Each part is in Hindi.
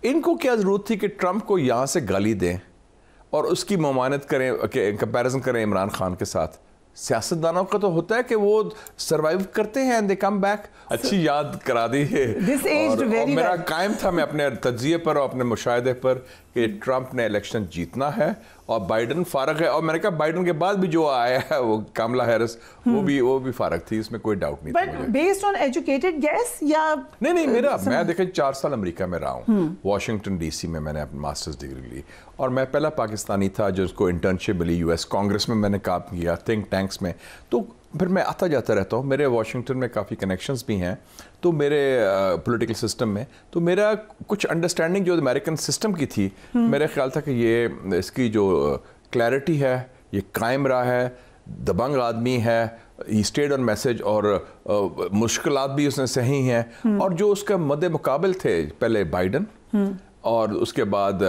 इनको क्या ज़रूरत थी कि ट्रंप को यहाँ से गाली दें और उसकी ममानत करें, कंपैरिजन करें इमरान खान के साथ। सियासतदानों का तो होता है कि वो सरवाइव करते हैं एंड दे कम बैक। अच्छी याद करा दी है। और मेरा कायम था मैं अपने तज्जिए पर और अपने मुशाहिदे पर कि ट्रंप ने इलेक्शन जीतना है और बाइडन फारग है। और मैंने कहा बाइडन के बाद भी जो आया है वो कमला हैरिस, वो भी फारग थी, इसमें कोई डाउट नहीं था मुझे। बेस्ड ऑन एजुकेटेड गेस या नहीं मैं देखिए 4 साल अमेरिका में रहा हूँ। वाशिंगटन डीसी में मैंने अपनी मास्टर्स डिग्री ली और मैं पहला पाकिस्तानी था जिसको इंटर्नशिप मिली यूएस कांग्रेस में। मैंने काम किया थिंक टैंक्स में, तो फिर मैं आता जाता रहता हूँ। मेरे वाशिंगटन में काफ़ी कनेक्शंस भी हैं, तो मेरे पॉलिटिकल सिस्टम में तो मेरा कुछ अंडरस्टैंडिंग जो अमेरिकन सिस्टम की थी, मेरा ख्याल था कि ये इसकी जो क्लैरिटी है ये कायम रहा है। दबंग आदमी है, ही स्टेड ऑन मैसेज और मुश्किलात भी उसने सही हैं। और जो उसका मद्दे मुकाबिल थे पहले बाइडन और उसके बाद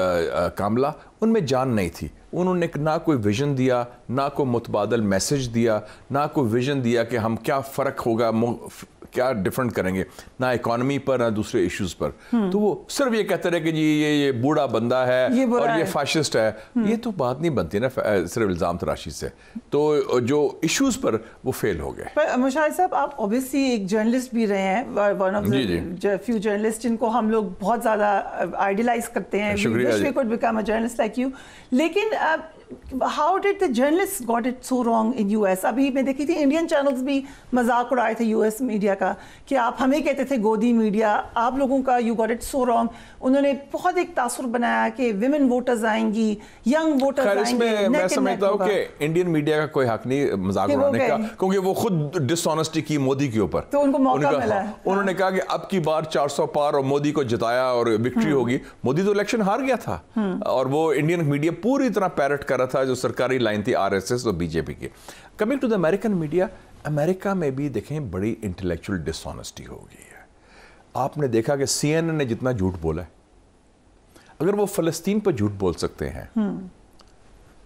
कामला, उनमें जान नहीं थी। उन्होंने ना कोई विजन दिया, ना कोई मुतबादल मैसेज दिया, ना कोई विजन दिया कि हम क्या फ़र्क होगा, क्या डिफरेंट करेंगे, ना इकोनॉमी पर ना दूसरे इश्यूज पर। तो वो सिर्फ ये कहते रहे कि जी ये बूढ़ा बंदा है और ये फाशिस्ट है। ये तो बात नहीं बनती ना सिर्फ इल्ज़ाम तराशी से। तो जो इश्यूज पर वो फेल हो गए। पर मुशाहिद साहब, आप ऑब्वियसली एक जर्नलिस्ट भी रहे हैं, one of the few journalist जिनको हम लोग बहुत ज़्यादा आइडियलाइज करते हैं। We could become a journalist like you. लेकिन how did the journalist got it so wrong in US? अभी मैं देखी थी इंडियन चैनल्स भी मजाक उड़ाए थे यूएस मीडिया का कि आप हमें कहते थे गोदी मीडिया, आप लोगों का you got it so wrong. उन्होंने बहुत एक तासुर बनाया कि विमेन वोटर्स आएंगी, यंग वोटर्स आएंगे। मैं समझता हूँ कि इंडियन मीडिया का कोई हक नहीं मजाक उड़ाने का, क्योंकि वो खुद डिसऑनेस्टी की मोदी के ऊपर, तो उनको मौका मिला। उन्होंने कहा कि अब की बार 400 पार और मोदी को जिताया और विक्ट्री होगी। मोदी तो इलेक्शन हार गया था और वो इंडियन मीडिया पूरी तरह पैरट कर रहा था जो सरकारी लाइन थी आरएसएस और बीजेपी की। Coming to the American media, America में भी देखें बड़ी इंटेलेक्चुअल डिसऑनेस्टी हो गई है। आपने देखा कि सीएनएन ने जितना झूठ बोला है, अगर वो फलस्तीन पर झूठ बोल सकते हैं,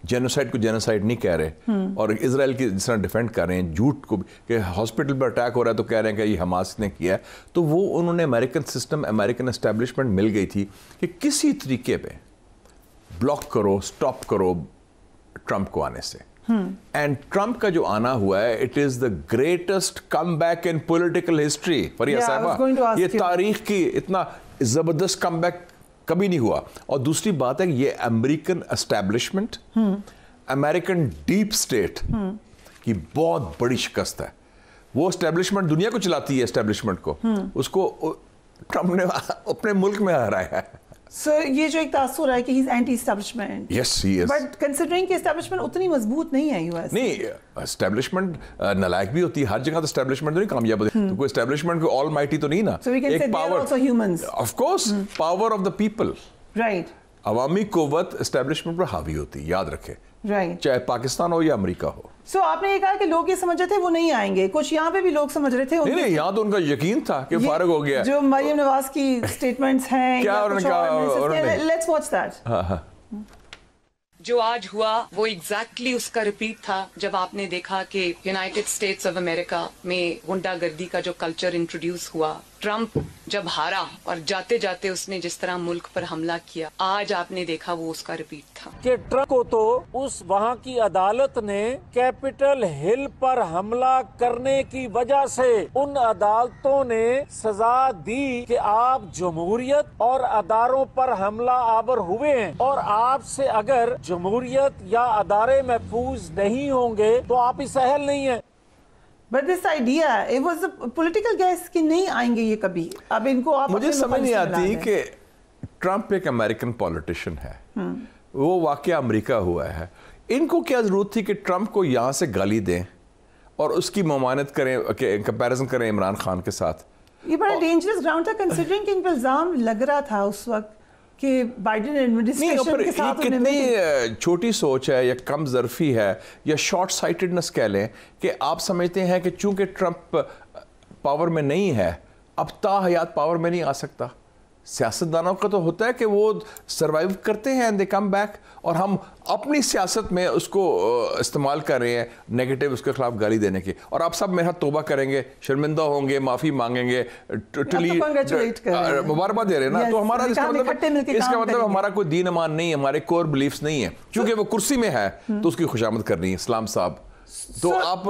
जेनोसाइड को जेनोसाइड नहीं कह रहे और इजराइल की जिस तरह डिफेंड कर रहे हैं झूठ को कि हॉस्पिटल पर अटैक हो रहा है तो कह रहे हैं कि ये हमास ने किया है, तो वो उन्होंने अमेरिकन सिस्टम, अमेरिकन एस्टेब्लिशमेंट मिल गई थी कि किसी तरीके पे ब्लॉक करो, स्टॉप करो ट्रंप को आने से। एंड ट्रंप का जो आना हुआ है, it is the greatest come back in political history. Fariya साहबा, ये तारीख की इतना जबरदस्त कम बैक कभी नहीं हुआ। और दूसरी बात है कि ये American establishment, American deep state की बहुत बड़ी शिकस्त है। वो एस्टेब्लिशमेंट दुनिया को चलाती है, एस्टेब्लिशमेंट को, उसको ट्रंप ने अपने मुल्क में हराया है। So, ये जो एक तासुर है कि he is anti establishment. Yes, he is. But considering कि एस्टैब्लिशमेंट उतनी मजबूत नहीं है यूएस। नहीं, एस्टैब्लिशमेंट नालायक भी होती है, हर जगह तो एस्टैब्लिशमेंट नहीं कामयाब होती। तो कोई एस्टैब्लिशमेंट को ऑल माइटी तो नहीं ना। So we can say they are also humans. Of course, power of the people. Right. अवामी कुव्वत एस्टैब्लिशमेंट पर हावी होती है, याद रखें। Right. चाहे पाकिस्तान हो या अमेरिका हो। So, आपने ये कहा कि लोग ये समझ रहे थे वो नहीं आएंगे, कुछ यहाँ पे भी लोग समझ रहे थे। नहीं, यहाँ तो उनका यकीन था कि फारग हो गया। जो मरियम नवाज की स्टेटमेंट्स हैं, क्या उन्होंने कहा? Let's watch that. जो आज हुआ वो एग्जैक्टली उसका रिपीट था जब आपने देखा कि यूनाइटेड स्टेट्स ऑफ अमेरिका में गुंडागर्दी का जो कल्चर इंट्रोड्यूस हुआ। ट्रंप जब हारा और जाते जाते उसने जिस तरह मुल्क पर हमला किया, आज आपने देखा वो उसका रिपीट था कि ट्रंप को तो उस वहाँ की अदालत ने कैपिटल हिल पर हमला करने की वजह से उन अदालतों ने सजा दी कि आप जमहूरियत और अदारों पर हमला आवर हुए हैं और आपसे अगर जमहूरियत या अदारे महफूज नहीं होंगे तो आप इस अहल नहीं है। But this idea, it was a political guess कि नहीं आएंगे ये कभी। अब इनको आप मुझे समझ नहीं आती कि ट्रंप एक अमेरिकन पॉलिटिशियन है, वो वाकया अमेरिका हुआ है। इनको क्या जरूरत थी कि ट्रंप को यहाँ से गाली दें और उसकी ममानत करें, कंपैरिजन करें इमरान खान के साथ। ये बड़ा डेंजरस ग्राउंड था कंसिडरिंग कि इन पर इल्जाम लग रहा था उस वक्त कि बाइडेन एडमिनिस्ट्रेशन के साथ कितनी छोटी सोच है या कम ज़र्फी है या शॉर्ट साइटेडनेस कह लें कि आप समझते हैं कि चूंकि ट्रंप पावर में नहीं है अब ता हयात पावर में नहीं आ सकता। सियासतदानों का तो होता है कि वो सरवाइव करते हैं एंड दे कम बैक, और हम अपनी सियासत में उसको इस्तेमाल कर रहे हैं नेगेटिव, उसके खिलाफ गाली देने की। और आप सब मेरा तौबा करेंगे, शर्मिंदा होंगे, माफ़ी मांगेंगे, मुबारकबाद दे रहे हैं ना। तो हमारा इसका मतलब हमारा कोई दीन ईमान नहीं है, हमारे कोर बिलीफ्स नहीं है। क्योंकि वो कुर्सी में है तो उसकी खुशामद करनी है इस्लाम साहब। तो आप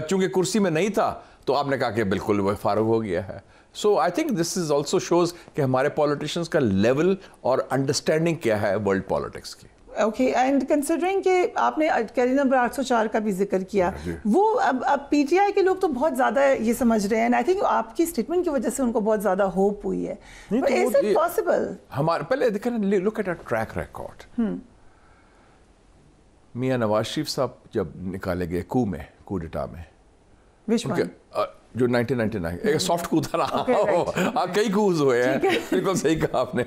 चूंकि कुर्सी में नहीं था तो आपने कहा कि बिल्कुल वो फारूक हो गया है। So I think this is also shows कि हमारे पॉलिटिशियंस का लेवल और अंडरस्टैंडिंग क्या है वर्ल्ड पॉलिटिक्स की। ओके, एंड कंसिडरिंग कि आपने कैदी नंबर 804 का भी जिक्र किया, वो अब पीटीआई के लोग तो बहुत ज़्यादा ये समझ रहे हैं, एंड आई थिंक आपकी स्टेटमेंट की वजह से उनको बहुत ज़्यादा होप हुई है। But is it possible? हमारे पहले देखें, look at a track record. मियां नवाज शरीफ साहब जब निकाले गए कू डिटा में, जो 1999 एक सॉफ्ट कू था ना, कई कूज हुए हैं, बिल्कुल सही कहा आपने,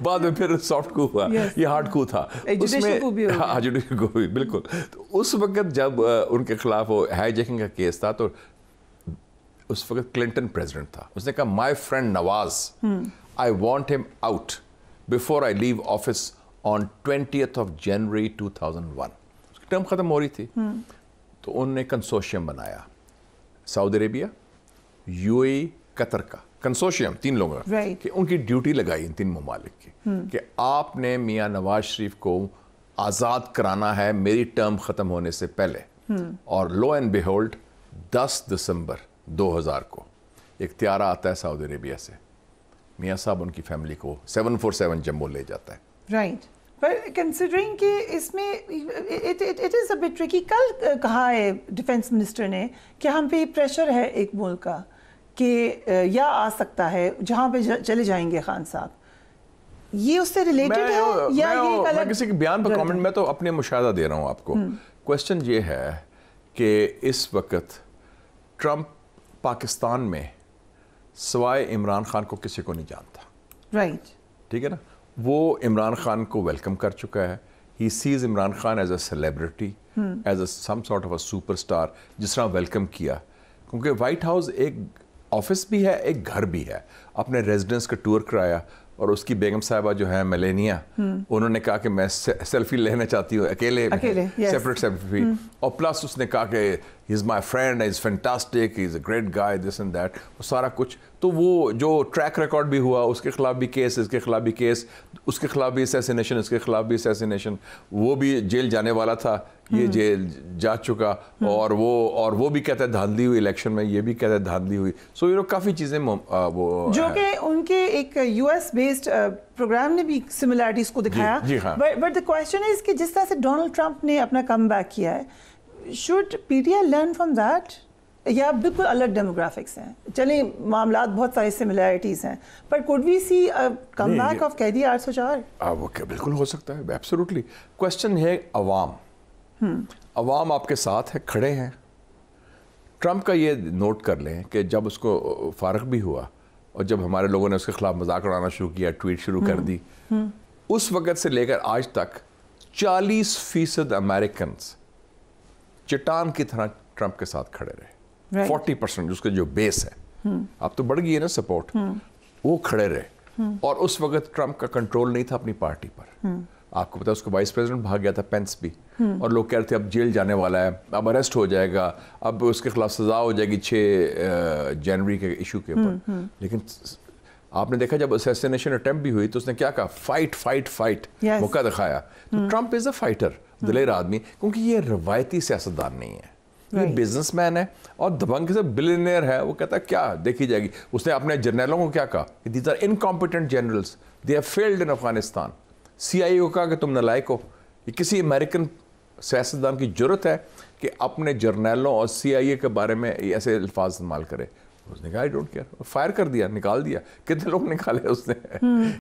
बाद में फिर सॉफ्ट कू हुआ, ये हार्ड कू था, उसमें हाँ जुडिशल कू भी बिल्कुल। तो उस वक्त जब उनके खिलाफ वो हाईजैकिंग का केस था तो उस वक्त क्लिंटन प्रेसिडेंट था, उसने कहा my friend Nawaz, I want him out before I leave office on 20th of January 2001। उसकी टर्म खत्म हो रही थी, तो उन्होंने कंसोशियम बनाया, सऊदी अरेबिया, यूएई, कतर का कंसोशियम, 3 लोगों का, कि उनकी ड्यूटी लगाई इन 3 ममालिक की कि आपने मियां नवाज शरीफ को आज़ाद कराना है मेरी टर्म ख़त्म होने से पहले। और लो एंड बिहोल्ड 10 दिसंबर 2000 को एक त्यारा आता है सऊदी अरेबिया से, मियां साहब उनकी फैमिली को 747 जम्मू ले जाता है। राइट, पर कंसिडरिंग कि इसमें it is a bit tricky. कल कहा है डिफेंस मिनिस्टर ने कि हम पे प्रेशर है एक मुल्क का कि या आ सकता है जहाँ पे चले जाएंगे खान साहब, ये उससे रिलेटेड है या ये एक अलग? मैं किसी के बयान पर कमेंट में तो अपने मुशाहदा दे रहा हूँ आपको। क्वेश्चन ये है कि इस वक्त ट्रंप पाकिस्तान में सवाए इमरान खान को किसी को नहीं जानता। राइट, ठीक है ना, वो इमरान खान को वेलकम कर चुका है। He sees Imran Khan as a celebrity, as a some sort of a superstar, जिस तरह वेलकम किया। क्योंकि वाइट हाउस एक ऑफिस भी है, एक घर भी है। अपने रेजिडेंस का टूर कराया और उसकी बेगम साहिबा जो है मेलेनिया, उन्होंने कहा कि मैं सेल्फी लेना चाहती हूँ अकेले सेपरेट सेल्फी। और प्लस उसने कहा कि he is my friend, he is fantastic, he is a great guy, this and that, वो सारा कुछ। तो वो जो ट्रैक रिकॉर्ड भी हुआ, उसके खिलाफ भी केस, इसके खिलाफ भी केस, उसके खिलाफ भी असैसिनेशन, इसके खिलाफ भी असैसिनेशन, वो भी जेल जाने वाला था, ये जेल जा चुका। और वो भी कहता है धांधली हुई इलेक्शन में, ये भी कहता है धांधली हुई। सो ये काफ़ी चीज़ें वो जो कि उनके एक यूएस बेस्ड प्रोग्राम ने भी सिमिलैरिटीज को दिखाया। बट द क्वेश्चन इज कि जिस तरह से डोनाल्ड ट्रंप ने अपना कम बैक किया है, should PTI learn from that या बिल्कुल अलग डेमोग्राफिक्स हैं? चलें, मामलात बहुत सारी सिमिलैरिटीज हैं, पर could we see a comeback of कैदी 804? वो बिल्कुल हो सकता है, एब्सोल्युटली। क्वेश्चन है अवाम आपके साथ है, खड़े हैं। ट्रंप का ये नोट कर लें कि जब उसको फारग भी हुआ और जब हमारे लोगों ने उसके खिलाफ मजाक उड़ाना शुरू किया, ट्वीट शुरू कर दी, उस वक़्त से लेकर आज तक 40% अमेरिकन चट्टान की तरह ट्रंप के साथ खड़े रहे। 40% उसके जो बेस है, अब तो बढ़ गई है ना सपोर्ट, वो खड़े रहे। और उस वक़्त ट्रंप का कंट्रोल नहीं था अपनी पार्टी पर। आपको पता है उसको वाइस प्रेसिडेंट भाग गया था, पेंस भी, और लोग कह रहे थे अब जेल जाने वाला है, अब अरेस्ट हो जाएगा, अब उसके खिलाफ सजा हो जाएगी 6 जनवरी के इशू के ऊपर। लेकिन आपने देखा जब असैसिनेशन अटेम्प्ट भी हुई तो उसने क्या कहा, फाइट फाइट फाइट, मौका दिखाया। तो ट्रंप इज अ फाइटर, दिलेर आदमी, क्योंकि ये रवायती सियासतदान नहीं है, ये बिजनेसमैन है और दबंग से बिलियनियर है। वो कहता है क्या देखी जाएगी। उसने अपने जर्नलों को क्या कहा, these are incompetent generals, they have failed in Afghanistan. CIA को कहा कि तुम नालायक हो। ये किसी अमेरिकन सियासतदान की जरूरत है कि अपने जर्नलों और CIA के बारे में ऐसे अल्फाज इस्तेमाल करे? उसने कहा आई डोंट केयर, फायर कर दिया, निकाल दिया। कितने लोग निकाले उसने